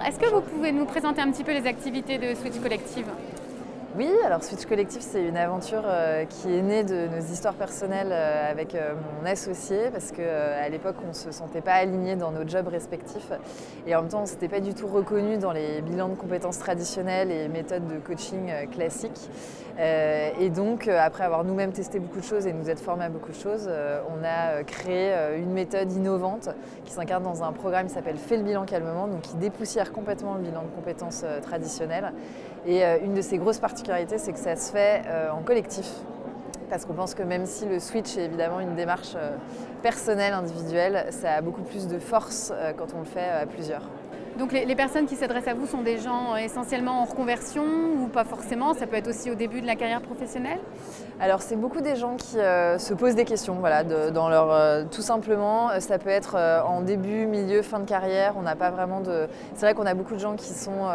est-ce que vous pouvez nous présenter un petit peu les activités de Switch Collective ? Oui, alors Switch Collective, c'est une aventure qui est née de nos histoires personnelles avec mon associé, parce qu'à l'époque, on ne se sentait pas alignés dans nos jobs respectifs. Et en même temps, on ne s'était pas du tout reconnus dans les bilans de compétences traditionnelles et méthodes de coaching classiques. Et donc, après avoir nous-mêmes testé beaucoup de choses et nous être formés à beaucoup de choses, on a créé une méthode innovante qui s'incarne dans un programme qui s'appelle Fais le bilan calmement, donc qui dépoussière complètement le bilan de compétences traditionnelles. Et une de ses grosses particularités, c'est que ça se fait en collectif. Parce qu'on pense que même si le switch est évidemment une démarche personnelle, individuelle, ça a beaucoup plus de force quand on le fait à plusieurs. Donc les personnes qui s'adressent à vous sont des gens essentiellement en reconversion ou pas forcément? Ça peut être aussi au début de la carrière professionnelle? Alors c'est beaucoup des gens qui se posent des questions, voilà, dans leur, tout simplement. Ça peut être en début, milieu, fin de carrière. On n'a pas vraiment de. C'est vrai qu'on a beaucoup de gens qui sont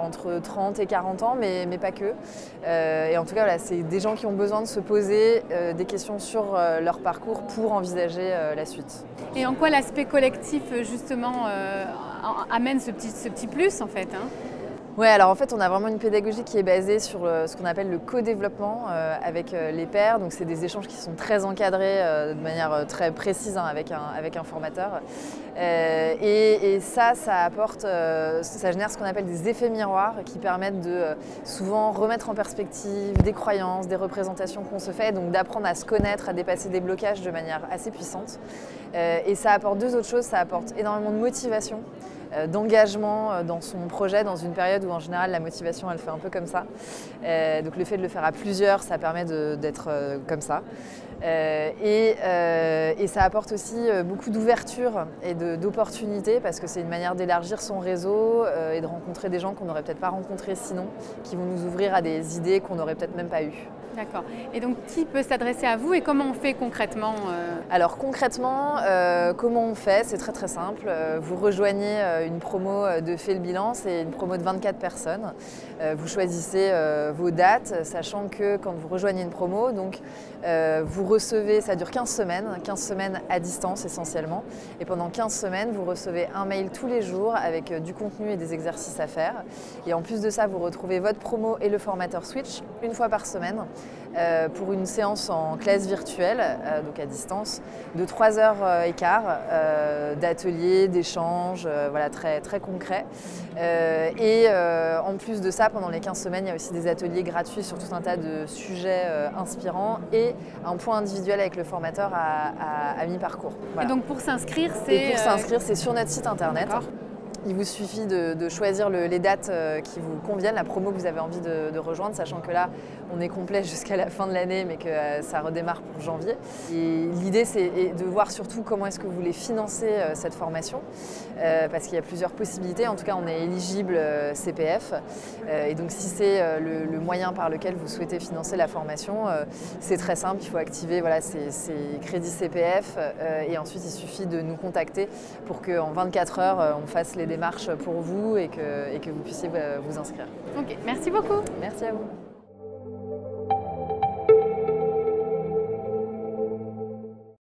entre 30 et 40 ans, mais pas que. Et en tout cas, voilà, c'est des gens qui ont besoin de se poser des questions sur leur parcours pour envisager la suite. Et en quoi l'aspect collectif justement amène ce petit plus en fait, hein? Ouais, alors en fait, on a vraiment une pédagogie qui est basée sur ce qu'on appelle le co-développement avec les pairs. Donc, c'est des échanges qui sont très encadrés de manière très précise hein, avec un formateur. Et ça apporte, ça génère ce qu'on appelle des effets miroirs qui permettent de souvent remettre en perspective des croyances, des représentations qu'on se fait, donc d'apprendre à se connaître, à dépasser des blocages de manière assez puissante. Et ça apporte deux autres choses, ça apporte énormément de motivation, d'engagement dans son projet, dans une période où en général la motivation elle fait un peu comme ça. Donc le fait de le faire à plusieurs, ça permet d'être comme ça. Et ça apporte aussi beaucoup d'ouverture et d'opportunités parce que c'est une manière d'élargir son réseau et de rencontrer des gens qu'on n'aurait peut-être pas rencontrés sinon, qui vont nous ouvrir à des idées qu'on n'aurait peut-être même pas eues. D'accord. Et donc, qui peut s'adresser à vous et comment on fait concrètement Alors concrètement, comment on fait? C'est très simple. Vous rejoignez une promo de Fais le bilan, c'est une promo de 24 personnes. Vous choisissez vos dates, sachant que quand vous rejoignez une promo, donc vous recevez, ça dure 15 semaines à distance essentiellement. Et pendant 15 semaines, vous recevez un mail tous les jours avec du contenu et des exercices à faire. Et en plus de ça, vous retrouvez votre promo et le formateur Switch une fois par semaine. Pour une séance en classe virtuelle, donc à distance, de 3h15 d'ateliers, d'échanges, voilà, très concret. Et en plus de ça, pendant les 15 semaines, il y a aussi des ateliers gratuits sur tout un tas de sujets inspirants et un point individuel avec le formateur à mi-parcours. Voilà. Et donc pour s'inscrire, c'est sur notre site internet. Il vous suffit de choisir les dates qui vous conviennent, la promo que vous avez envie de rejoindre, sachant que là, on est complet jusqu'à la fin de l'année, mais que ça redémarre pour janvier. Et l'idée, c'est de voir surtout comment est-ce que vous voulez financer cette formation, parce qu'il y a plusieurs possibilités. En tout cas, on est éligible CPF. Et donc, si c'est le moyen par lequel vous souhaitez financer la formation, c'est très simple. Il faut activer voilà, ces crédits CPF. Et ensuite, il suffit de nous contacter pour qu'en 24 heures, on fasse les démarches pour vous et que vous puissiez vous inscrire. Ok, merci beaucoup. Merci à vous.